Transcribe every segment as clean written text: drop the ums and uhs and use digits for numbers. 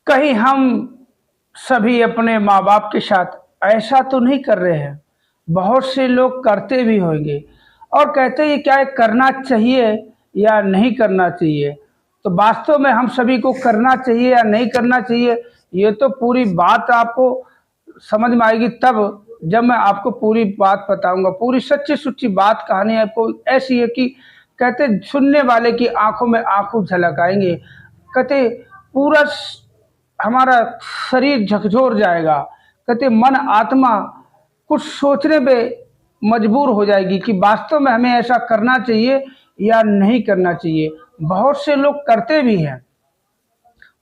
कहीं हम सभी अपने माँ बाप के साथ ऐसा तो नहीं कर रहे हैं। बहुत से लोग करते भी होंगे और कहते हैं क्या ये करना चाहिए या नहीं करना चाहिए। तो वास्तव में हम सभी को करना चाहिए या नहीं करना चाहिए, ये तो पूरी बात आपको समझ में आएगी तब, जब मैं आपको पूरी बात बताऊंगा। पूरी सच्ची सुच्ची बात कहानी आपको ऐसी है कि कहते सुनने वाले की आंखों में आंसू झलक आएंगे। कहते पूरा हमारा शरीर झकझोर जाएगा। कहते मन आत्मा कुछ सोचने पे मजबूर हो जाएगी कि वास्तव में हमें ऐसा करना चाहिए या नहीं करना चाहिए। बहुत से लोग करते भी हैं,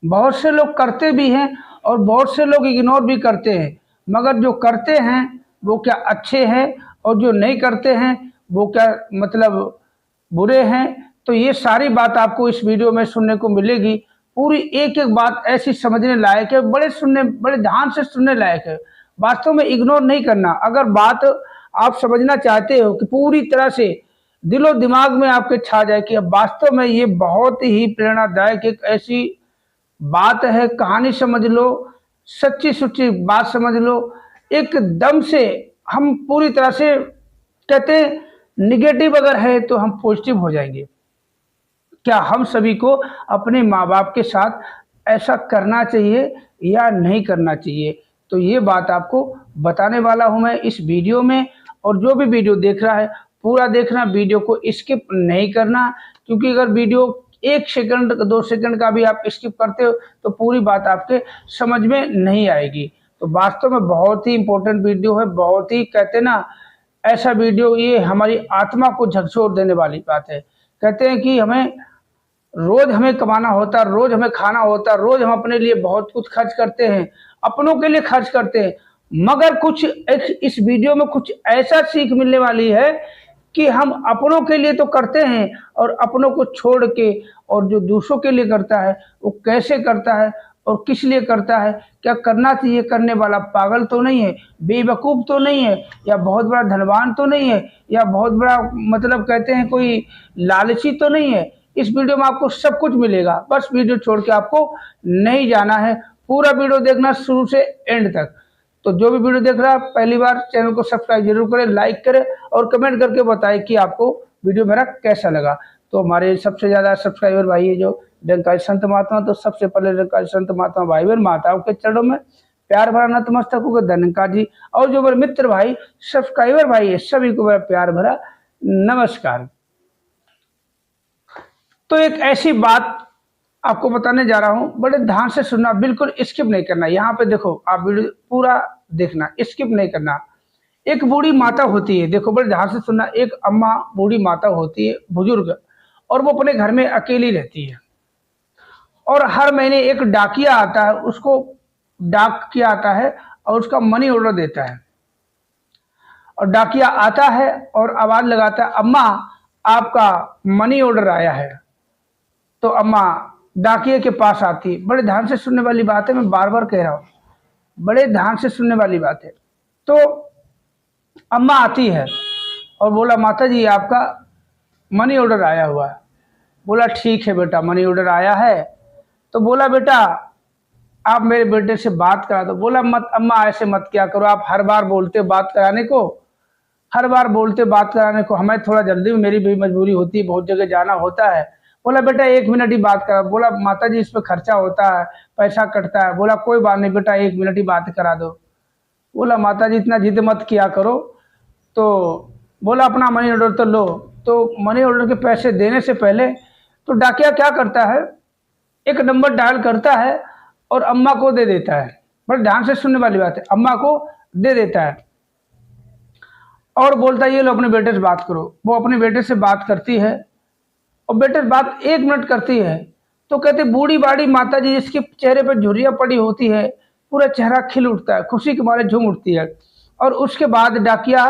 बहुत से लोग करते भी हैं और बहुत से लोग इग्नोर भी करते हैं। मगर जो करते हैं वो क्या अच्छे हैं और जो नहीं करते हैं वो क्या मतलब बुरे हैं। तो ये सारी बात आपको इस वीडियो में सुनने को मिलेगी। पूरी एक एक बात ऐसी समझने लायक है, बड़े ध्यान से सुनने लायक है। वास्तव में इग्नोर नहीं करना। अगर बात आप समझना चाहते हो कि पूरी तरह से दिलो दिमाग में आपके छा जाए कि अब वास्तव में ये बहुत ही प्रेरणादायक एक ऐसी बात है, कहानी समझ लो, सच्ची सुच्ची बात समझ लो। एकदम से हम पूरी तरह से कहते निगेटिव अगर है तो हम पॉजिटिव हो जाएंगे। क्या हम सभी को अपने माँ बाप के साथ ऐसा करना चाहिए या नहीं करना चाहिए, तो ये बात आपको बताने वाला हूँ मैं इस वीडियो में। और जो भी वीडियो देख रहा है पूरा देखना, वीडियो को स्किप नहीं करना, क्योंकि अगर वीडियो 1 सेकंड 2 सेकंड का भी आप स्किप करते हो तो पूरी बात आपके समझ में नहीं आएगी। तो वास्तव में बहुत ही इंपॉर्टेंट वीडियो है, बहुत ही कहते ना ऐसा वीडियो, ये हमारी आत्मा को झकझोर देने वाली बात है। कहते हैं कि रोज हमें कमाना होता है, रोज हमें खाना होता है, रोज हम अपने लिए बहुत कुछ खर्च करते हैं, अपनों के लिए खर्च करते हैं। मगर कुछ इस वीडियो में कुछ ऐसा सीख मिलने वाली है कि हम अपनों के लिए तो करते हैं और अपनों को छोड़ के, और जो दूसरों के लिए करता है वो कैसे करता है और किस लिए करता है, क्या करना चाहिए, करने वाला पागल तो नहीं है, बेवकूफ़ तो नहीं है, या बहुत बड़ा धनवान तो नहीं है, या बहुत बड़ा मतलब कहते हैं कोई लालची तो नहीं है। इस वीडियो में आपको सब कुछ मिलेगा, बस वीडियो छोड़ के आपको नहीं जाना है। पूरा वीडियो देखना शुरू से एंड तक। तो जो भी वीडियो देख रहा है पहली बार चैनल को सब्सक्राइब जरूर करें, लाइक करें और कमेंट करके बताएं कि आपको वीडियो मेरा कैसा लगा। तो हमारे सबसे ज़्यादा सब्सक्राइबर भाई है जो निरंकारी संत महात्मा, तो सबसे पहले निरंकारी संत महात्मा भाई बहन माताओं के चरणों में प्यार भरा नतमस्तक होकर धन्यवाद जी। और जो मेरे मित्र भाई सब्सक्राइबर भाई है सभी को मेरा प्यार भरा नमस्कार। तो एक ऐसी बात आपको बताने जा रहा हूं, बड़े ध्यान से सुनना, बिल्कुल स्किप नहीं करना। यहाँ पे देखो, आप वीडियो पूरा देखना, स्किप नहीं करना। एक बूढ़ी माता होती है, देखो बड़े ध्यान से सुनना। एक अम्मा बूढ़ी माता होती है, बुजुर्ग, और वो अपने घर में अकेली रहती है। और हर महीने एक डाकिया आता है, उसको डाक किया आता है और उसका मनी ऑर्डर देता है। और डाकिया आता है और आवाज लगाता है, अम्मा आपका मनी ऑर्डर आया है। तो अम्मा डाकिए के पास आती है। बड़े ध्यान से सुनने वाली बात है, मैं बार बार कह रहा हूँ, बड़े ध्यान से सुनने वाली बात है। तो अम्मा आती है और बोला, माता जी आपका मनी ऑर्डर आया हुआ है। बोला ठीक है बेटा, मनी ऑर्डर आया है। तो बोला बेटा आप मेरे बेटे से बात करा दो। बोला मत अम्मा, ऐसे मत क्या करो, आप हर बार बोलते बात कराने को, हर बार बोलते बात कराने को, हमें थोड़ा जल्दी, मेरी भी मजबूरी होती है, बहुत जगह जाना होता है। बोला बेटा 1 मिनट ही बात करा। बोला माता जी इस पे खर्चा होता है, पैसा कटता है। बोला कोई बात नहीं बेटा, 1 मिनट ही बात करा दो। बोला माता जी इतना जिद मत किया करो। तो बोला अपना मनी ऑर्डर तो लो। तो मनी ऑर्डर के पैसे देने से पहले तो डाकिया क्या करता है, एक नंबर डायल करता है और अम्मा को दे देता है। बड़े ध्यान से सुनने वाली बात है, अम्मा को दे देता है और बोलता है ये लो अपने बेटे से बात करो। वो अपने बेटे से बात करती है और बेटे से बात 1 मिनट करती है। तो कहते बूढ़ी बाड़ी माता जी जिसके चेहरे पर झुर्रियाँ पड़ी होती है, पूरा चेहरा खिल उठता है, खुशी के मारे झूम उठती है। और उसके बाद डाकिया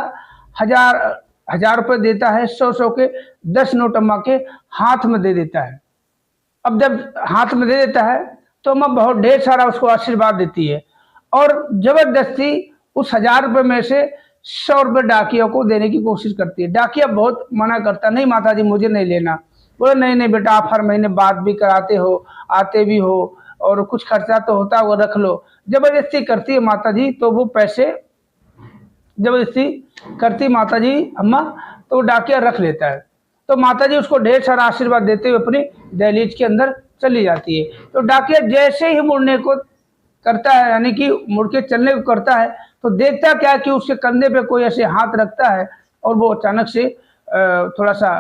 1000 रुपये देता है, 100 के 10 नोट अम्मा के हाथ में दे देता है। अब जब हाथ में दे देता है तो अम्मा बहुत ढेर सारा उसको आशीर्वाद देती है और जबरदस्ती उस 1000 रुपये में से 100 रुपये डाकिया को देने की कोशिश करती है। डाकिया बहुत मना करता, नहीं माता जी मुझे नहीं लेना। बोले नहीं नहीं बेटा, आप हर महीने बात भी कराते हो, आते भी हो, और कुछ खर्चा तो होता है वो रख लो। जबरदस्ती करती है माता जी, तो वो पैसे जबरदस्ती करती माता जी अम्मा, तो वो डाकिया रख लेता है। तो माता जी उसको ढेर सारा आशीर्वाद देते हुए अपनी दहलीज के अंदर चली जाती है। तो डाकिया जैसे ही मुड़ने को करता है, यानी कि मुड़ के चलने को करता है, तो देखता क्या कि उसके कंधे पे कोई ऐसे हाथ रखता है और वो अचानक से थोड़ा सा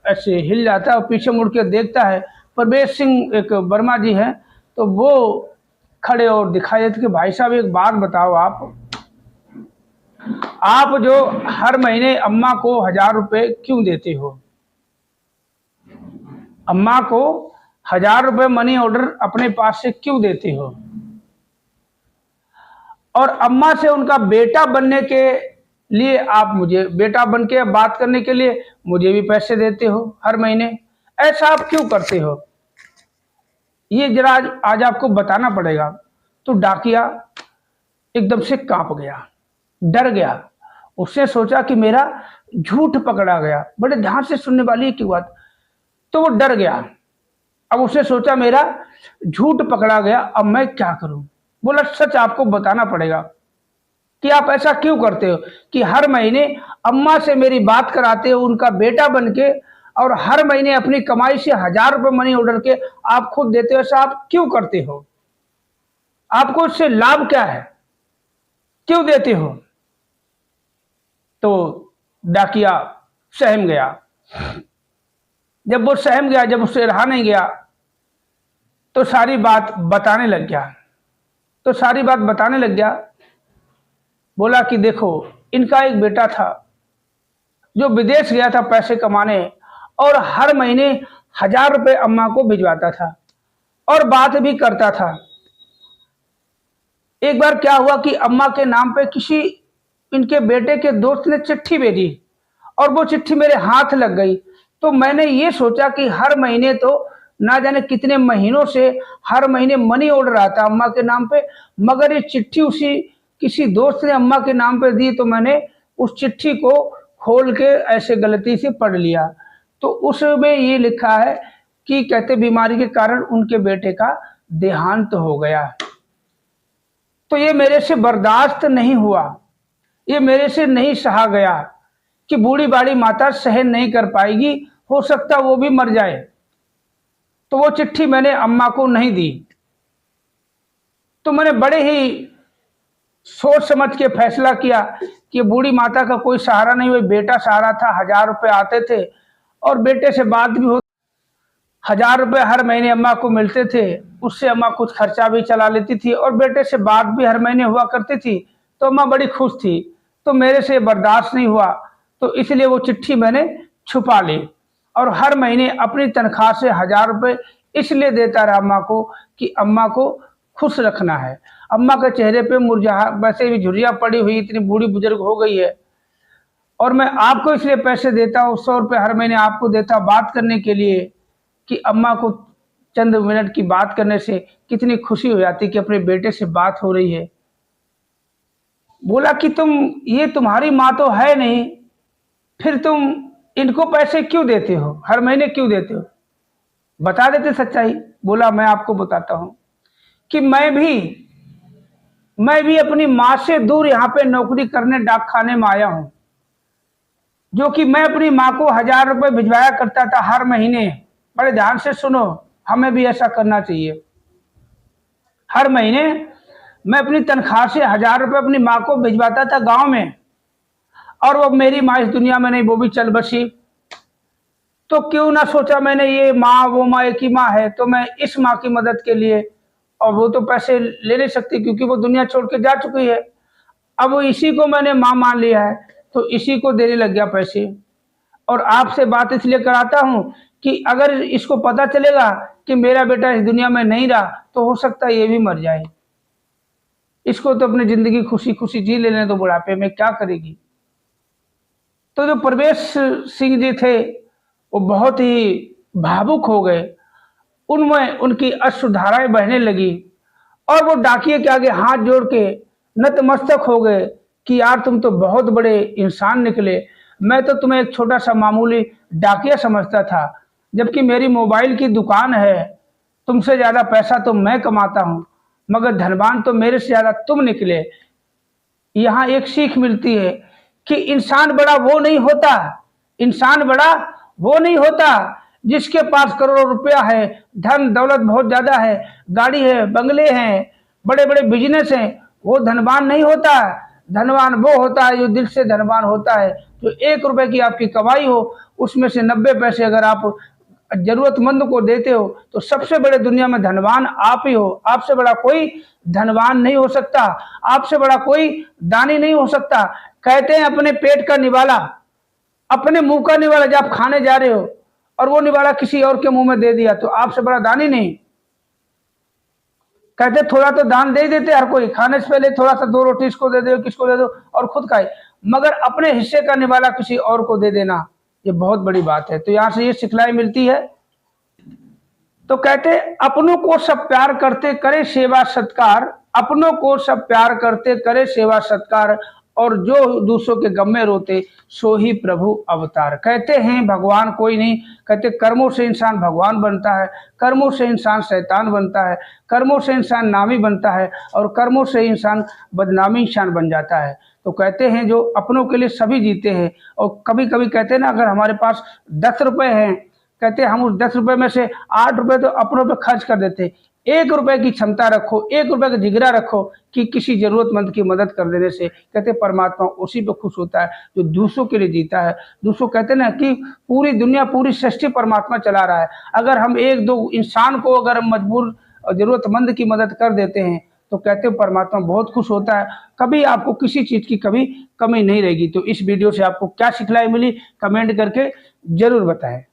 ऐसे हिल जाता है और पीछे मुड़ के देखता है। परवेश सिंह एक वर्मा जी हैं, तो वो खड़े और दिखाई देते कि भाई साहब एक बात बताओ, आप जो हर महीने अम्मा को 1000 रुपए क्यों देते हो? अम्मा को 1000 रुपए मनी ऑर्डर अपने पास से क्यों देते हो? और अम्मा से उनका बेटा बनने के लिए आप मुझे बेटा बन के बात करने के लिए मुझे भी पैसे देते हो हर महीने, ऐसा आप क्यों करते हो? ये जरा आज आपको बताना पड़ेगा। तो डाकिया एकदम से कांप गया, डर गया। उसने सोचा कि मेरा झूठ पकड़ा गया। बड़े ध्यान से सुनने वाली है की बात। तो वो डर गया। अब उसने सोचा मेरा झूठ पकड़ा गया, अब मैं क्या करूं? बोला सच आपको बताना पड़ेगा कि आप ऐसा क्यों करते हो कि हर महीने अम्मा से मेरी बात कराते हो उनका बेटा बन के, और हर महीने अपनी कमाई से 1000 रुपए मनी ऑर्डर के आप खुद देते हो। ऐसा आप क्यों करते हो? आपको इससे लाभ क्या है? क्यों देते हो? तो डाकिया सहम गया। जब वो सहम गया, जब उससे रहा नहीं गया, तो सारी बात बताने लग गया। बोला कि देखो, इनका एक बेटा था जो विदेश गया था पैसे कमाने, और हर महीने 1000 रुपए अम्मा को भिजवाता था और बात भी करता था। एक बार क्या हुआ कि अम्मा के नाम पे किसी इनके बेटे के दोस्त ने चिट्ठी भेजी और वो चिट्ठी मेरे हाथ लग गई। तो मैंने ये सोचा कि हर महीने तो ना जाने कितने महीनों से हर महीने मनी ऑर्डर आता अम्मा के नाम पे, मगर ये चिट्ठी उसी किसी दोस्त ने अम्मा के नाम पे दी, तो मैंने उस चिट्ठी को खोल के ऐसे गलती से पढ़ लिया। तो उसमें ये लिखा है कि कहते बीमारी के कारण उनके बेटे का देहांत हो गया। तो ये मेरे से बर्दाश्त नहीं हुआ, ये मेरे से नहीं सहा गया कि बूढ़ी बाड़ी माता सहन नहीं कर पाएगी, हो सकता वो भी मर जाए। तो वो चिट्ठी मैंने अम्मा को नहीं दी। तो मैंने बड़े ही सोच समझ के फैसला किया कि बूढ़ी माता का कोई सहारा नहीं, वो बेटा सहारा था। 1000 रुपए आते थे और बेटे से बात भी होती, 1000 रुपए हर महीने अम्मा को मिलते थे, उससे अम्मा कुछ खर्चा भी चला लेती थी और बेटे से बात भी हर महीने हुआ करती थी। तो अम्मा बड़ी खुश थी। तो मेरे से बर्दाश्त नहीं हुआ, तो इसलिए वो चिट्ठी मैंने छुपा ली और हर महीने अपनी तनख्वाह से 1000 रुपए इसलिए देता रहा अम्मा को कि अम्मा को खुश रखना है। अम्मा के चेहरे पे मुरझा, वैसे भी झुर्रियाँ पड़ी हुई, इतनी बूढ़ी बुजुर्ग हो गई है, और मैं आपको इसलिए पैसे देता हूँ, 100 रुपये हर महीने आपको देता बात करने के लिए कि अम्मा को चंद मिनट की बात करने से कितनी खुशी हो जाती कि अपने बेटे से बात हो रही है। बोला कि ये तुम्हारी माँ तो है नहीं, फिर तुम इनको पैसे क्यों देते हो, हर महीने क्यों देते हो? बता देते सच्चाई। बोला मैं आपको बताता हूँ कि मैं भी अपनी माँ से दूर यहाँ पे नौकरी करने डाक खाने में आया हूँ, जो कि मैं अपनी माँ को 1000 रुपए भिजवाया करता था हर महीने। बड़े ध्यान से सुनो, हमें भी ऐसा करना चाहिए। हर महीने मैं अपनी तनख्वाह से 1000 रुपए अपनी माँ को भिजवाता था गांव में, और वो मेरी माँ इस दुनिया में नहीं, वो भी चल बसी। तो क्यों ना सोचा मैंने, ये माँ वो माँ एक ही माँ है, तो मैं इस माँ की मदद के लिए, और वो तो पैसे ले नहीं सकती क्योंकि वो दुनिया छोड़ के जा चुकी है, अब वो इसी को मैंने माँ मान लिया है, तो इसी को देने लग गया पैसे। और आपसे बात इसलिए कराता हूँ कि अगर इसको पता चलेगा कि मेरा बेटा इस दुनिया में नहीं रहा, तो हो सकता है ये भी मर जाए। इसको तो अपनी जिंदगी खुशी खुशी जी लेने दो, बुढ़ापे में क्या करेगी। तो जो परवेश सिंह जी थे वो बहुत ही भावुक हो गए, उनमें उनकी अश्रुधाराएं बहने लगी और वो डाकिए के आगे हाथ जोड़ के नतमस्तक हो गए कि यार तुम तो बहुत बड़े इंसान निकले, मैं तो तुम्हें एक छोटा सा मामूली डाकिया समझता था, जबकि मेरी मोबाइल की दुकान है, तुमसे ज़्यादा पैसा तो मैं कमाता हूँ, मगर धनवान तो मेरे से ज़्यादा तुम निकले। यहाँ एक सीख मिलती है कि इंसान बड़ा वो नहीं होता, इंसान बड़ा वो नहीं होता जिसके पास करोड़ों रुपया है, धन दौलत बहुत ज़्यादा है, गाड़ी है, बंगले हैं, बड़े बड़े बिजनेस हैं, वो धनवान नहीं होता। धनवान वो होता है जो दिल से धनवान होता है, जो 1 रुपए की आपकी कमाई हो, उसमें से 90 पैसे अगर आप जरूरतमंद को देते हो तो सबसे बड़े दुनिया में धनवान आप ही हो। आपसे बड़ा कोई धनवान नहीं हो सकता, आपसे बड़ा कोई दानी नहीं हो सकता। कहते हैं अपने पेट का निवाला, अपने मुंह का निवाला जब आप खाने जा रहे हो और वो निवाला किसी और के मुंह में दे दिया तो आपसे बड़ा दानी नहीं। कहते थोड़ा तो दान दे देते हर कोई, खाने से पहले थोड़ा सा 2 रोटी इसको दे दो, किसको दे दो और खुद खाए, मगर अपने हिस्से का निवाला किसी और को दे देना ये बहुत बड़ी बात है। तो यहाँ से ये सिखलाई मिलती है। तो कहते अपनों को सब प्यार करते करे सेवा सत्कार, अपनों को सब प्यार करते करे सेवा सत्कार, और जो दूसरों के गम में रोते सो ही प्रभु अवतार। कहते हैं भगवान कोई नहीं, कहते कर्मों से इंसान भगवान बनता है, कर्मों से इंसान शैतान बनता है, कर्मों से इंसान नामी बनता है और कर्मों से इंसान बदनामी इंसान बन जाता है। तो कहते हैं जो अपनों के लिए सभी जीते हैं। और कभी कभी कहते हैं ना, अगर हमारे पास 10 रुपए हैं, कहते हम उस 10 रुपए में से 8 रुपए तो अपनों पे खर्च कर देते। 1 रुपए की क्षमता रखो, 1 रुपए का जिगरा रखो कि किसी जरूरतमंद की मदद कर देने से कहते परमात्मा उसी पे खुश होता है जो दूसरों के लिए जीता है। दूसरों कहते ना कि पूरी दुनिया पूरी सृष्टि परमात्मा चला रहा है, अगर हम 1-2 इंसान को अगर मजबूर जरूरतमंद की मदद कर देते हैं तो कहते हैं परमात्मा बहुत खुश होता है, कभी आपको किसी चीज की कभी कमी नहीं रहेगी। तो इस वीडियो से आपको क्या सिखलाई मिली कमेंट करके जरूर बताएं।